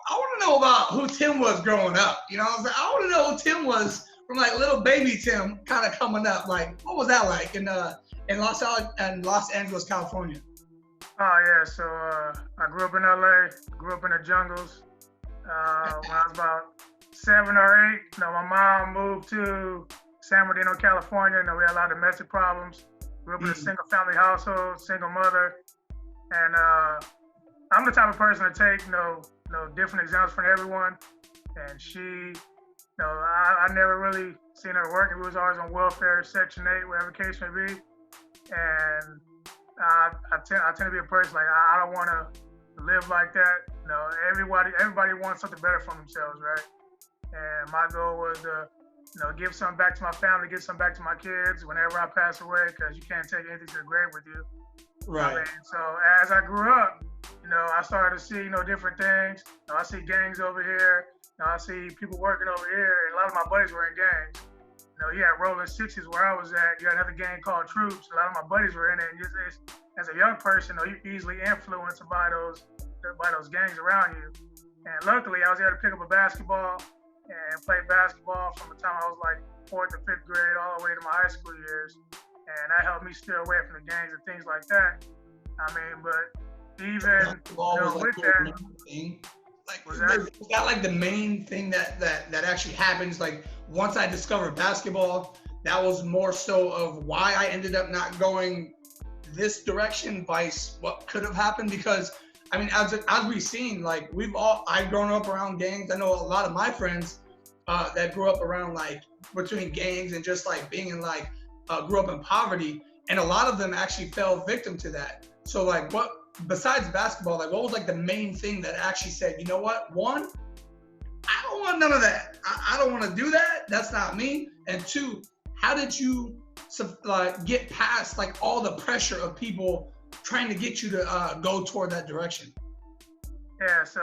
I want to know about who Tim was growing up. You know what I'm saying? I want to know who Tim was from like little baby Tim kind of coming up. Like, what was that like in Los Angeles, California? Oh yeah, so I grew up in LA, grew up in the jungles. When I was about 7 or 8, my mom moved to San Bernardino, California. We had a lot of domestic problems. Grew up in a single family household, single mother. And I'm the type of person to take, different examples from everyone. And she, I never really seen her work. We was always on welfare, Section 8, whatever the case may be. And I tend to be a person like I don't want to live like that. Everybody wants something better for themselves, right? And my goal was to, give something back to my family, give something back to my kids whenever I pass away, because you can't take anything to the grave with you. Right. So as I grew up, I started to see, different things. I see gangs over here. I see people working over here, and a lot of my buddies were in gangs. You had Rolling 60s where I was at. You had another gang called Troops. A lot of my buddies were in it. And as a young person, you're easily influenced by those gangs around you. And luckily, I was able to pick up a basketball and play basketball from the time I was like 4th to 5th grade all the way to my high school years. And that helped me steer away from the gangs and things like that. But even with that, was that like the main thing that actually happens? Like once I discovered basketball, that was more so of why I ended up not going this direction, vice what could have happened. Because as we've seen, like I've grown up around gangs. I know a lot of my friends that grew up around like between gangs and just like being in like grew up in poverty, and a lot of them actually fell victim to that. So like what, besides basketball, like what was like the main thing that actually said, you know what, one, I don't want none of that. I don't want to do that. That's not me. And two, how did you get past like all the pressure of people trying to get you to go toward that direction? Yeah, so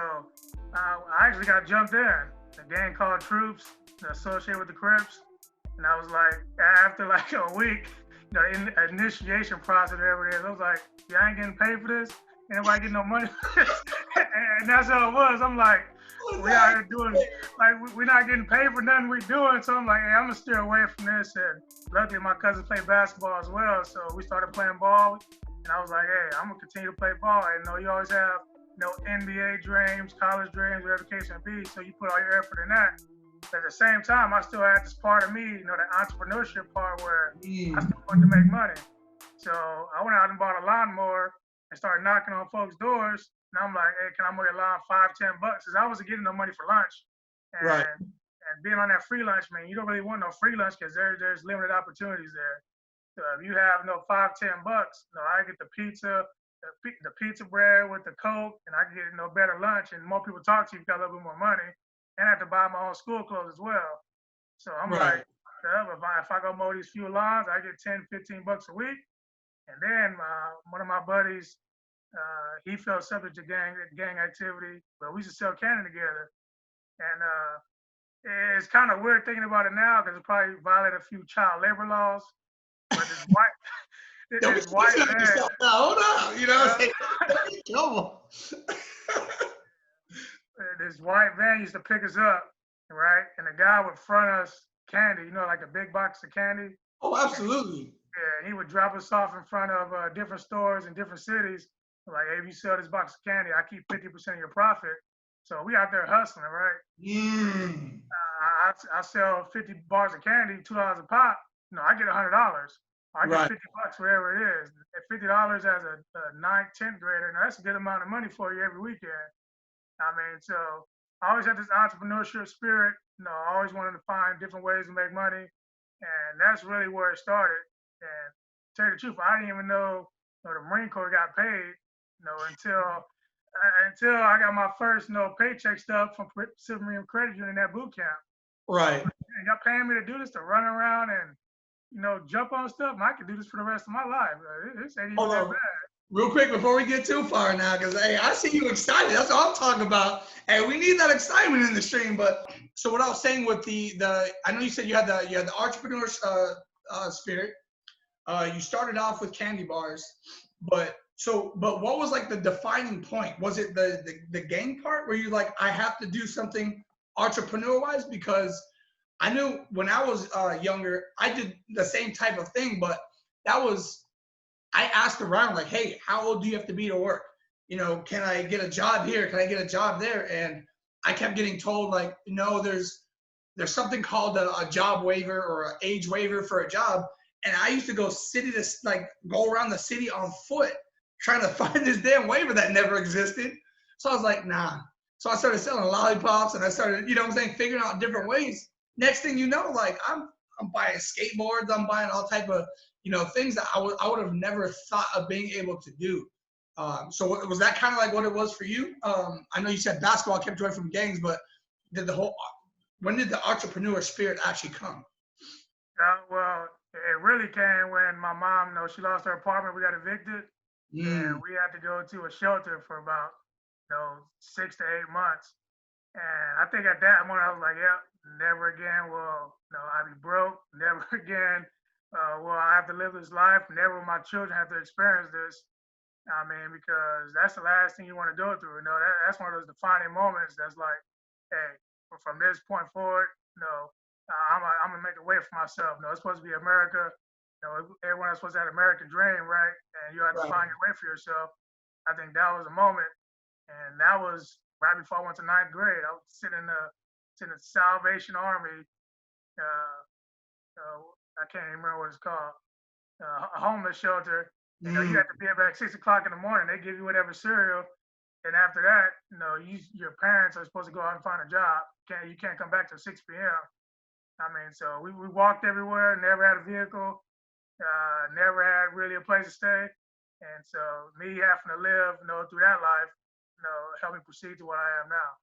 I actually got jumped in. A gang called Troops, associated with the Crips. And I was like, after like a week, in the initiation process, whatever it is, I was like, yeah, I ain't getting paid for this. Ain't nobody getting no money for this. And that's how it was. I'm like, we out here doing, like, we're not getting paid for nothing we're doing. So I'm like, hey, I'm going to steer away from this. And luckily, my cousins play basketball as well. So we started playing ball. And I was like, hey, I'm going to continue to play ball. And you always have, NBA dreams, college dreams, whatever the case may be. So you put all your effort in that. But at the same time, I still had this part of me, the entrepreneurship part where I still wanted to make money. So I went out and bought a lawnmower and started knocking on folks' doors. And I'm like, hey, can I mow your lawn $5-10? Because I wasn't getting no money for lunch. And, right. And being on that free lunch, man, you don't really want no free lunch because there's limited opportunities there. So if you have $5-10, I get the pizza, the pizza bread with the Coke, and I can get better lunch, and more people talk to you, got a little bit more money, and I have to buy my own school clothes as well. So I'm like, if I go mow these few lawns, I get $10-15 a week. And then one of my buddies, he fell subject to gang activity, but we used to sell candy together. And it's kind of weird thinking about it now because it probably violated a few child labor laws. But this white man. Hold on, come on. This white van used to pick us up, right? And the guy would front us candy, like a big box of candy. Oh, absolutely. And he would drop us off in front of different stores in different cities. Like, hey, if you sell this box of candy, I keep 50% of your profit. So we out there hustling, right? I sell 50 bars of candy, $2 a pop. I get $100. I get $50, whatever it is. At $50 as a 9th, 10th grader, that's a good amount of money for you every weekend. So I always had this entrepreneurship spirit. I always wanted to find different ways to make money. And that's really where it started. And to tell you the truth, I didn't even know the Marine Corps got paid, until I got my first paycheck stub from Pacific Marine Credit Union at boot camp. Right. And y'all paying me to do this, to run around and jump on stuff. I could do this for the rest of my life. This ain't even that bad. Real quick before we get too far now, because hey, I see you excited. That's what I'm talking about. Hey, we need that excitement in the stream. But so what I was saying with the I know you said you had the entrepreneur spirit. You started off with candy bars, but So, but what was like the defining point? Was it the gang part where you like, I have to do something entrepreneur wise? Because I knew when I was younger, I did the same type of thing, but that was, I asked around like, hey, how old do you have to be to work? You know, can I get a job here? Can I get a job there? And I kept getting told like, no, there's something called a job waiver or an age waiver for a job. And I used to go city to like go around the city on foot trying to find this damn waiver that never existed. So I was like, nah. So I started selling lollipops and I started, you know what I'm saying, figuring out different ways. Next thing you know, like I'm buying skateboards, I'm buying all type of, you know, things that I would have never thought of being able to do. So was that kind of like what it was for you? I know you said basketball kept you away from gangs, but did the whole when did the entrepreneur spirit actually come? Well, it really came when my mom, she lost her apartment. We got evicted, and Mm, we had to go to a shelter for about, 6 to 8 months. And I think at that moment I was like, "Yep, never again will, I be broke. Never again will I have to live this life. Never will my children have to experience this." I mean, because that's the last thing you want to go through. That's one of those defining moments. That's like, hey, from this point forward, I'm gonna make a way for myself. It's supposed to be America. Everyone's supposed to have an American dream, right? And you have to right. find your way for yourself. I think that was a moment, and that was right before I went to ninth grade. I was sitting in the Salvation Army. Uh, I can't even remember what it's called. A homeless shelter. You Mm, have to be up at 6 o'clock in the morning. They give you whatever cereal, and after that, your parents are supposed to go out and find a job. You can't come back till 6 p.m. I mean, so we walked everywhere. Never had a vehicle. Never had really a place to stay. And so me having to live, through that life, helped me proceed to what I am now.